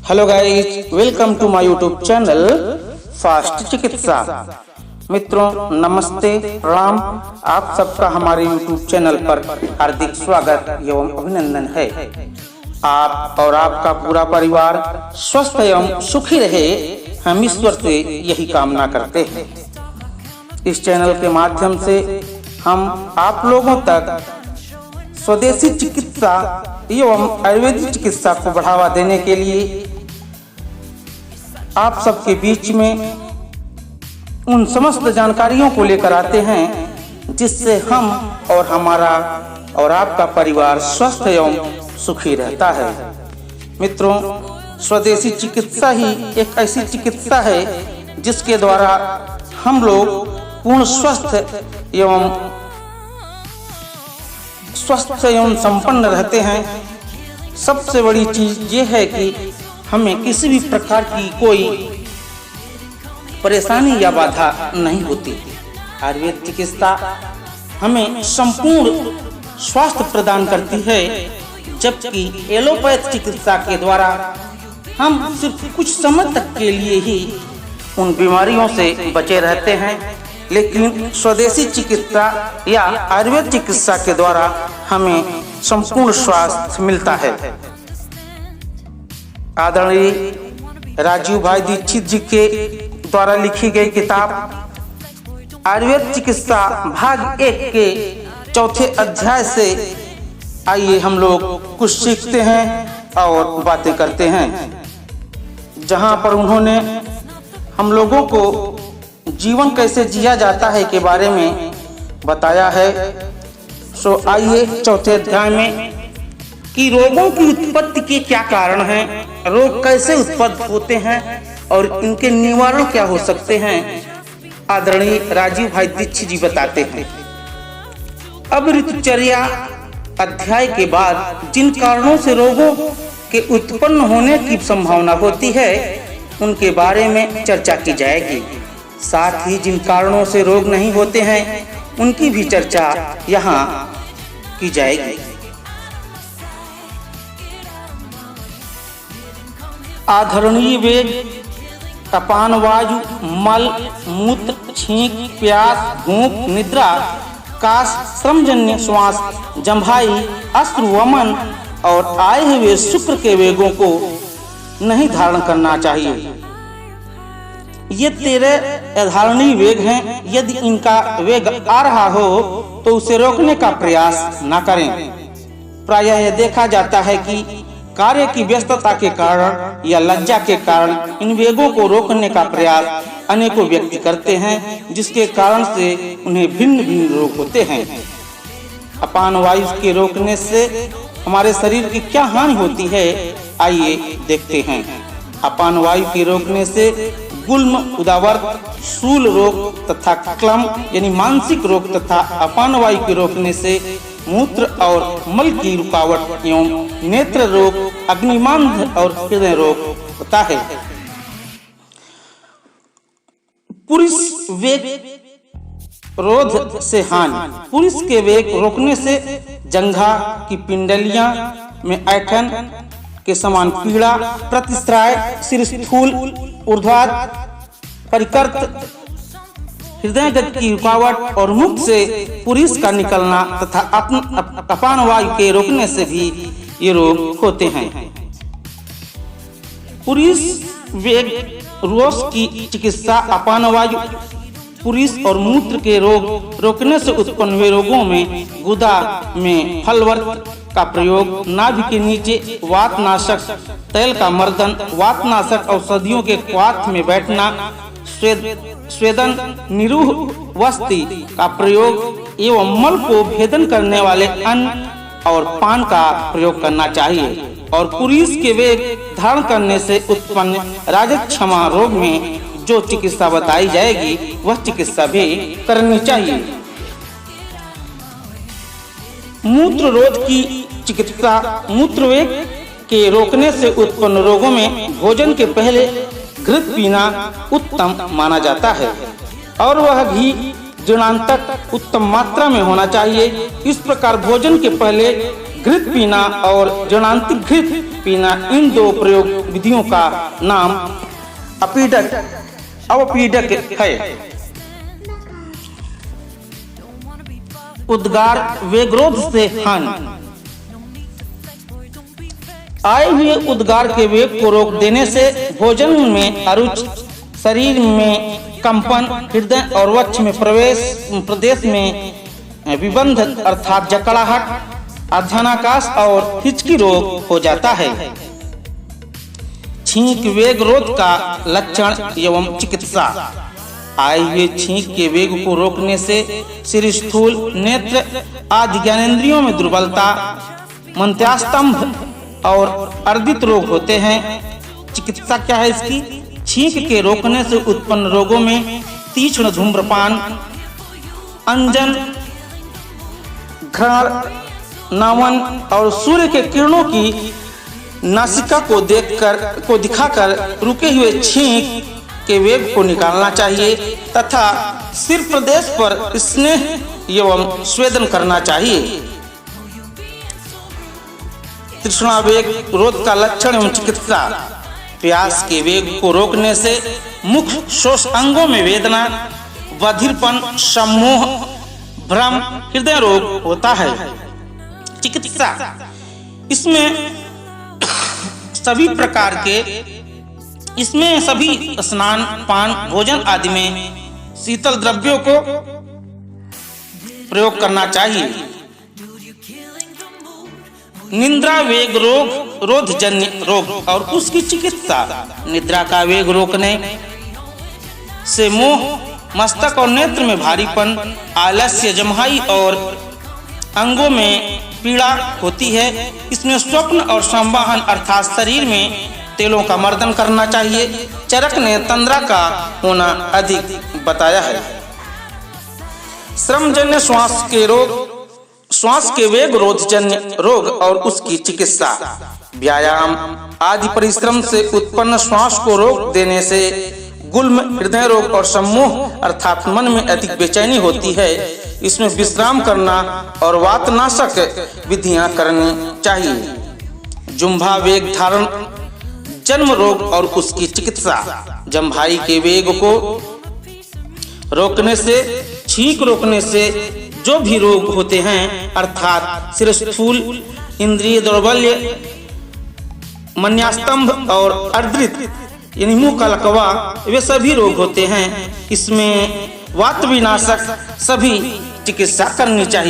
Hello guys, welcome to my YouTube channel fast चिकित्सा। मित्रों नमस्ते, प्रणाम। आप सबका हमारे यूट्यूब चैनल पर हार्दिक स्वागत एवं अभिनंदन है। आप और आपका पूरा परिवार स्वस्थ एवं सुखी रहे, हम ईश्वर से यही कामना करते हैं। इस चैनल के माध्यम से हम आप लोगों तक स्वदेशी चिकित्सा एवं आयुर्वेदिक चिकित्सा को बढ़ावा देने के लिए आप सबके बीच में उन समस्त जानकारियों को लेकर आते हैं जिससे हम और हमारा और आपका परिवार स्वस्थ एवं सुखी रहता है। मित्रों, स्वदेशी चिकित्सा ही एक ऐसी चिकित्सा है जिसके द्वारा हम लोग पूर्ण स्वस्थ एवं संपन्न रहते हैं। सबसे बड़ी चीज ये है कि हमें किसी भी प्रकार की कोई परेशानी या बाधा नहीं होती। आयुर्वेद चिकित्सा हमें संपूर्ण स्वास्थ्य प्रदान करती है, जबकि एलोपैथ चिकित्सा के द्वारा हम सिर्फ कुछ समय तक के लिए ही उन बीमारियों से बचे रहते हैं। लेकिन स्वदेशी चिकित्सा या आयुर्वेद चिकित्सा के द्वारा हमें संपूर्ण स्वास्थ्य मिलता है। आदरणीय राजीव भाई दीक्षित जी के द्वारा लिखी गई किताब आयुर्वेद चिकित्सा भाग 1 के चौथे अध्याय से आइए हम लोग कुछ सीखते हैं और बातें करते हैं, जहां पर उन्होंने हम लोगों को जीवन कैसे जिया जाता है के बारे में बताया है। सो आइए चौथे अध्याय में कि रोगों की उत्पत्ति के क्या कारण हैं, रोग कैसे उत्पन्न होते हैं और इनके निवारण क्या हो सकते हैं, आदरणीय राजीव भाई दीक्षित जी बताते हैं। अब ऋतुचर्या अध्याय के बाद जिन कारणों से रोगों के उत्पन्न होने की संभावना होती है उनके बारे में चर्चा की जाएगी। साथ ही जिन कारणों से रोग नहीं होते हैं उनकी भी चर्चा यहाँ की जाएगी। आधरणीय वेग, अपान वायु, मल मूत्र, छींक, प्यास, भूख, निद्रा, काश, श्रमजन्य श्वास, जम्भाई, अश्रु, वमन और आए हुए शुक्र के वेगों को नहीं धारण करना चाहिए। ये 13 अधारणीय वेग हैं। यदि इनका वेग आ रहा हो तो उसे रोकने का प्रयास न करें। प्रायः यह देखा जाता है कि कार्य की व्यस्तता के कारण या लज्जा के कारण इन वेगों को रोकने का प्रयास अनेकों व्यक्ति करते हैं, जिसके कारण से उन्हें भिन्न भिन्न रोग होते हैं। अपान वायु के रोकने से हमारे शरीर की क्या हानि होती है, आइए देखते हैं। अपान वायु के रोकने से गुल्म, उदावर्त, शूल रोग तथा क्लम यानी मानसिक रोग तथा अपान वायु के रोकने से मूत्र और मल की रुकावट एवं नेत्र रोग, अग्निमांद और हृदय रोग होता है। पुरुष वेग रोध से हानि। पुरुष के वेग रोकने से जंघा की पिंडलियां में ऐठन के समान पीड़ा, प्रतिस्राय, सिर स्थूल, ऊर्ध्वाध, परिकर्त, हृदय गति की रुकावट और मुख से पुरुष का निकलना तथा अपान वायु के रोकने से भी ये रोग होते हैं। पुरुष वेग रोग की चिकित्सा अपान वायु, पुरुष और मूत्र के रोग रोकने से उत्पन्न हुए रोगों में गुदा में फलवर्त का प्रयोग, नाभि के नीचे वातनाशक तैल का मर्दन, वातनाशक औषधियों के क्वाथ में बैठना, स्वेदन, निरूह वस्ती का प्रयोग एवं मल को भेदन करने वाले अन्न और पान का प्रयोग करना चाहिए। और पुरुष के वेग धारण करने से उत्पन्न राजक्षमा रोग में जो चिकित्सा बताई जाएगी वह चिकित्सा भी करनी चाहिए। मूत्र रोध की चिकित्सा। मूत्रवेग के रोकने से उत्पन्न रोगों में भोजन के पहले घृत पीना उत्तम माना जाता है और वह घी जीर्णांतक उत्तम मात्रा में होना चाहिए। इस प्रकार भोजन के पहले घृत पीना और जनांतिक घृत पीना, इन दो प्रयोग विधियों का नाम अवपीडक है। उद्गार वेगरोध से हानि। आए हुए उद्गार के वेग को रोक देने से भोजन में अरुचि, शरीर में कंपन, हृदय और वक्ष में प्रदेश में विबंध अर्थात जकड़ाहट, अध्यनाकाश और हिचकी रोग हो जाता है। छींक वेग रोध का लक्षण एवं चिकित्सा। आए हुए छींक के वेग को रोकने से सिर, स्थूल, नेत्र आदि ज्ञानेंद्रियों में दुर्बलता, मंत्यास्तंभ और अर्दित रोग होते हैं। चिकित्सा क्या है इसकी? छींक के रोकने से उत्पन्न रोगों में तीक्ष्ण धूम्रपान, अंजन, घ्राण, नावन और सूर्य के किरणों की नासिका को दिखाकर रुके हुए छींक के वेग को निकालना चाहिए तथा सिर प्रदेश पर स्नेह एवं स्वेदन करना चाहिए। तृष्णा वेग रोध का लक्षण एवं चिकित्सा। प्यास के वेग को रोकने से मुख, शोष अंगों में वेदना, बधिरपन, सम्मोह, भ्रम, हृदय रोग होता है। चिकित्सा इसमें सभी स्नान, पान, भोजन आदि में शीतल द्रव्यों को प्रयोग करना चाहिए। निद्रा वेग रोधजन्य रोग और उसकी चिकित्सा। निद्रा का वेग रोकने से मोह, मस्तक और नेत्र में भारीपन, आलस्य, जम्हाई और अंगों में पीड़ा होती है। इसमें स्वप्न और संवाहन अर्थात शरीर में तेलों का मर्दन करना चाहिए। चरक ने तंद्रा का होना अधिक बताया है। श्रमजन्य श्वास के वेग रोधजन्य रोग और उसकी चिकित्सा। व्यायाम आदि परिश्रम से उत्पन्न श्वास को रोक देने से गुल्म, हृदय रोग और सम्मोह अर्थात मन में अधिक बेचैनी होती है। इसमें विश्राम करना और वातनाशक विधियां करनी चाहिए। जुम्भा वेग धारण जन्म रोग और उसकी चिकित्सा। जम्भाई के वेग को रोकने से, छींक रोकने से जो भी रोग होते हैं अर्थात सिर, स्थूल, इंद्रिय दौर्बल्य, मन्यास्तंभ और अर्द्रित यानी मुंह का लकवा, वे सभी रोग होते हैं। इसमें वात विनाशक सभी चिकित्सा करनी चाहिए।